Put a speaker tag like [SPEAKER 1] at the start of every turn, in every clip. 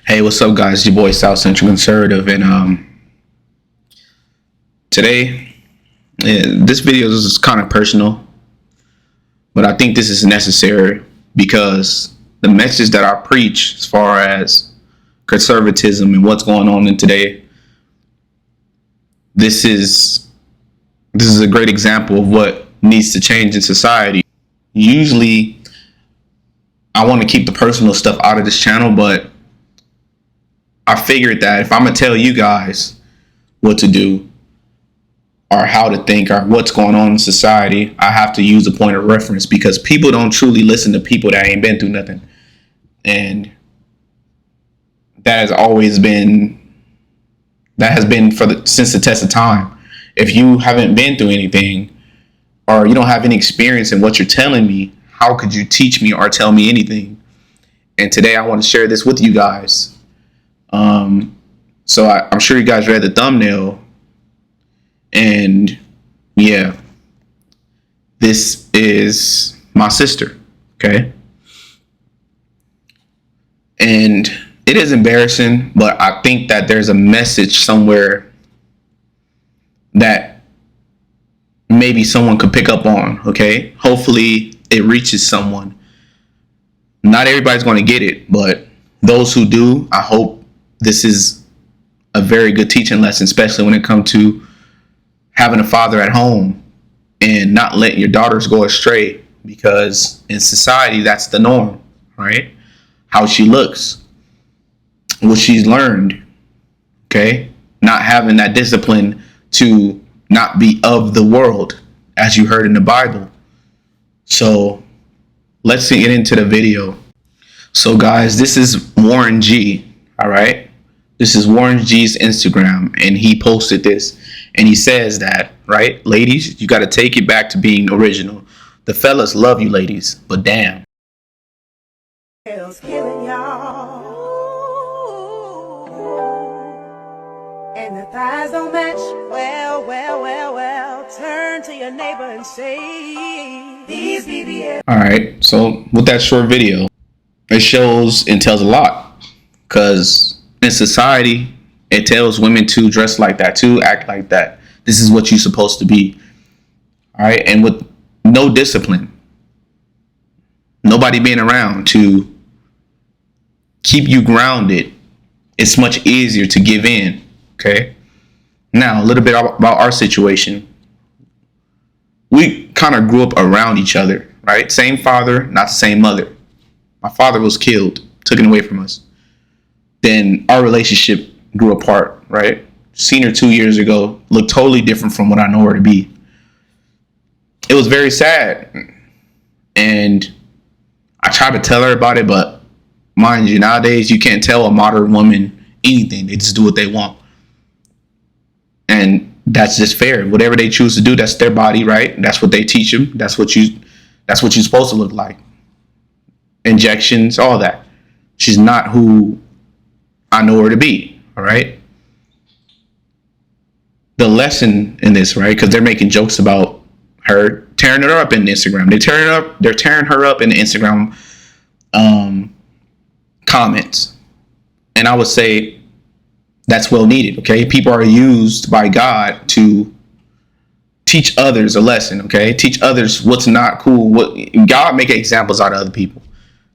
[SPEAKER 1] Hey, what's up, guys? It's your boy South Central Conservative, and today, this video is kind of personal, but I think this is necessary because the message that I preach, as far as conservatism and what's going on in today, this is a great example of what needs to change in society. Usually, I want to keep the personal stuff out of this channel, but I figured that if I'm gonna tell you guys what to do or how to think or what's going on in society, I have to use a point of reference because people don't truly listen to people that ain't been through nothing. And that has been since the test of time. If you haven't been through anything or you don't have any experience in what you're telling me, how could you teach me or tell me anything? And today I want to share this with you guys. So I'm sure you guys read the thumbnail, and yeah, this is my sister, okay? And it is embarrassing, but I think that there's a message somewhere that maybe someone could pick up on, okay? Hopefully it reaches someone. Not everybody's going to get it, but those who do, I hope this is a very good teaching lesson, especially when it comes to having a father at home and not letting your daughters go astray, because in society, that's the norm, right? How she looks, what she's learned, okay? Not having that discipline to not be of the world, as you heard in the Bible. So let's get into the video. So guys, this is Warren G, all right? This is Warren G's Instagram, and he posted this, and he says that, right, ladies, you got to take it back to being original. The fellas love you, ladies, but damn.
[SPEAKER 2] Killing y'all, and the thighs don't match. Well, turn to your neighbor and say, these BBL.
[SPEAKER 1] All right, so with that short video, it shows and tells a lot, because in society, it tells women to dress like that, to act like that. This is what you're supposed to be. All right. And with no discipline, nobody being around to keep you grounded, it's much easier to give in. Okay. Now, a little bit about our situation. We kind of grew up around each other, right? Same father, not the same mother. My father was killed, taken away from us. Then our relationship grew apart, right? Seen her 2 years ago, looked totally different from what I know her to be. It was very sad. And I tried to tell her about it, but mind you, nowadays you can't tell a modern woman anything. They just do what they want. And that's just fair. Whatever they choose to do, that's their body, right? That's what they teach them. That's what you're supposed to look like. Injections, all that. She's not who I know her to be, all right? The lesson in this, right? Because they're making jokes about her, tearing her up in Instagram. They're tearing her up in the Instagram comments. And I would say that's well needed, okay? People are used by God to teach others a lesson, okay? Teach others what's not cool. God make examples out of other people,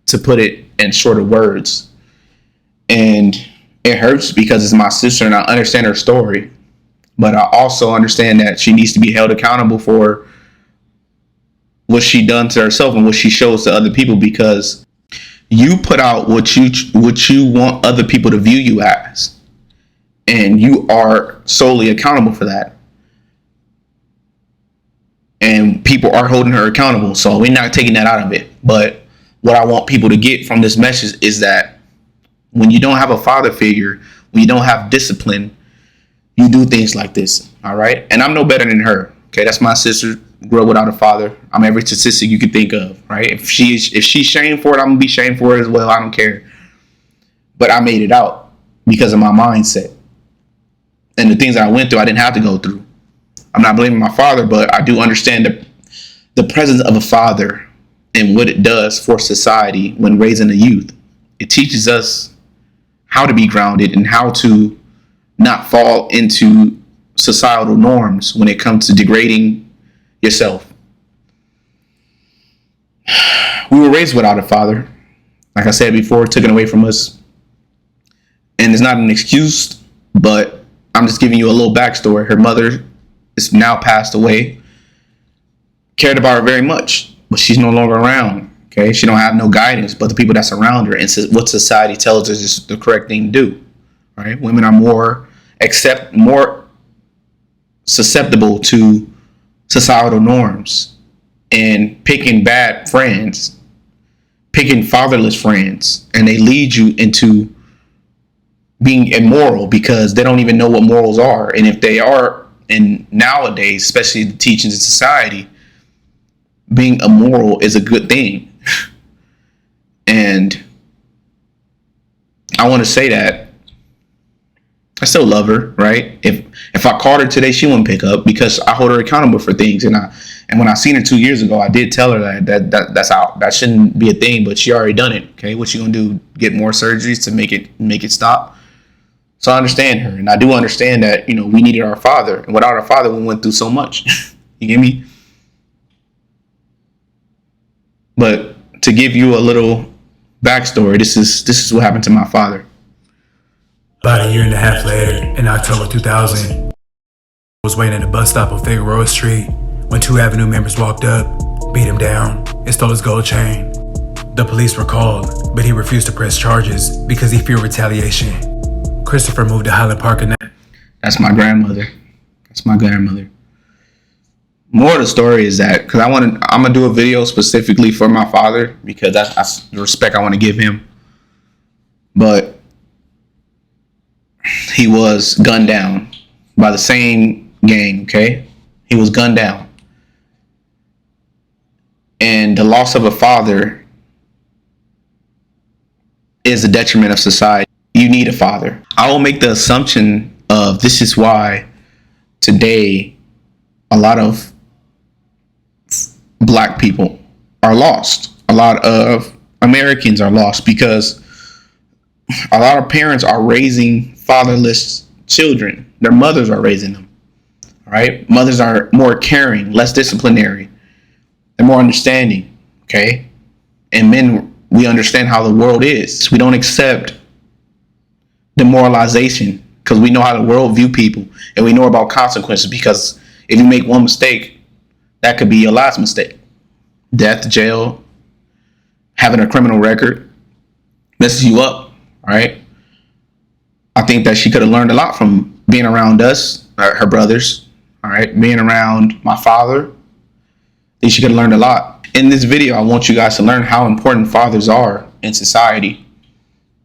[SPEAKER 1] to put it in shorter words. And it hurts because it's my sister and I understand her story. But I also understand that she needs to be held accountable for what she done to herself and what she shows to other people, because you put out what you want other people to view you as. And you are solely accountable for that. And people are holding her accountable. So we're not taking that out of it. But what I want people to get from this message is that when you don't have a father figure, when you don't have discipline, you do things like this, all right? And I'm no better than her, okay? That's my sister, grew up without a father. I'm every statistic you could think of, right? If she's shamed for it, I'm gonna be shamed for it as well. I don't care. But I made it out because of my mindset. And the things that I went through, I didn't have to go through. I'm not blaming my father, but I do understand the presence of a father and what it does for society when raising a youth. It teaches us how to be grounded and how to not fall into societal norms when it comes to degrading yourself. We were raised without a father. Like I said before, taken away from us. And it's not an excuse, but I'm just giving you a little backstory. Her mother is now passed away. Cared about her very much, but she's no longer around. Okay, she don't have no guidance, but the people that surround her and what society tells us is the correct thing to do. Right? Women are more susceptible to societal norms and picking bad friends, picking fatherless friends, and they lead you into being immoral because they don't even know what morals are. And if they are, and nowadays, especially the teachings in society, being immoral is a good thing. And I want to say that I still love her, right? If I called her today, she wouldn't pick up because I hold her accountable for things. And when I seen her 2 years ago, I did tell her that shouldn't be a thing, but she already done it. Okay, what she gonna do? Get more surgeries to make it stop? So I understand her, and I do understand that, we needed our father, and without our father, we went through so much. You get me? But to give you a little backstory, this is what happened to my father.
[SPEAKER 3] About a year and a half later, in October 2000, I was waiting at a bus stop on Figueroa Street when 2 Avenue members walked up, beat him down, and stole his gold chain. The police were called, but he refused to press charges because he feared retaliation. Christopher moved to Highland Park and
[SPEAKER 1] That's my grandmother. More of the story is that because I'm gonna do a video specifically for my father because that's the respect I want to give him. But he was gunned down by the same gang. Okay, he was gunned down, and the loss of a father is a detriment of society. You need a father. I will make the assumption of this is why today a lot of Black people are lost. A lot of Americans are lost because a lot of parents are raising fatherless children. Their mothers are raising them. All right? Mothers are more caring, less disciplinary. They're more understanding. Okay? And men, we understand how the world is. We don't accept demoralization because we know how the world view people and we know about consequences because if you make one mistake, that could be your last mistake. Death, jail, having a criminal record messes you up, right? I think that she could have learned a lot from being around us, her brothers, all right? Being around my father. I think she could have learned a lot. In this video, I want you guys to learn how important fathers are in society.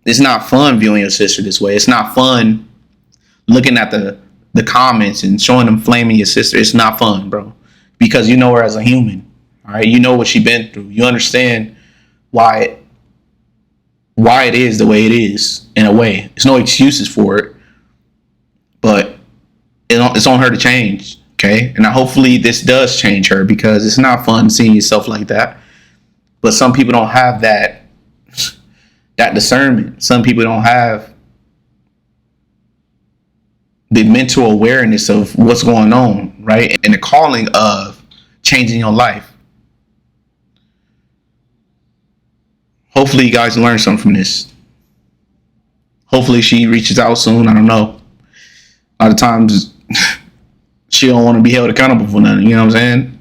[SPEAKER 1] It's not fun viewing your sister this way. It's not fun looking at the comments and showing them flaming your sister. It's not fun, bro. Because you know her as a human. All right. You know what she's been through. You understand why it is the way it is in a way. There's no excuses for it. But it's on her to change. Okay. And hopefully this does change her because it's not fun seeing yourself like that. But some people don't have that discernment. Some people don't have the mental awareness of what's going on, right? And the calling of changing your life. Hopefully you guys learn something from this. Hopefully she reaches out soon. I don't know. A lot of times she don't want to be held accountable for nothing. You know what I'm saying?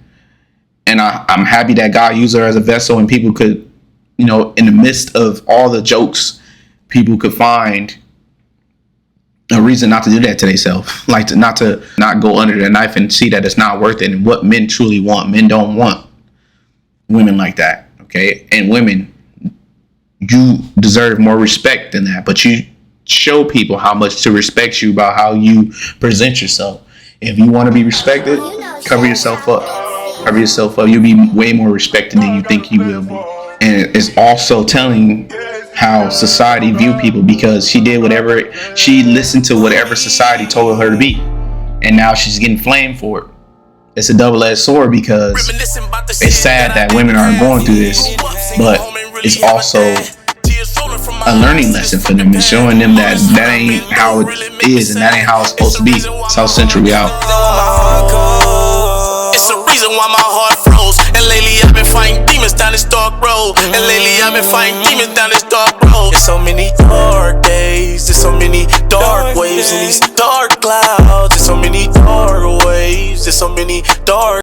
[SPEAKER 1] And I'm happy that God used her as a vessel and people could, in the midst of all the jokes, people could find a reason not to do that to themselves, like to not go under the knife and see that it's not worth it and what men truly want. Men don't want women like that, okay? And women, you deserve more respect than that, but you show people how much to respect you about how you present yourself. If you want to be respected, cover yourself up. Cover yourself up. You'll be way more respected than you think you will be. And it's also telling how society view people because she listened to whatever society told her to be. And now she's getting flamed for it. It's a double-edged sword because it's sad that women are going through this, but it's also a learning lesson for them and showing them that that ain't how it is and that ain't how it's supposed to be. South Central, we out.
[SPEAKER 4] It's the reason why my heart froze. And lately I've been fighting demons down this dark road. And lately I've been fighting demons down this dark road. There's so many dark days, there's so many dark waves in these dark clouds. There's so many dark waves, there's so many dark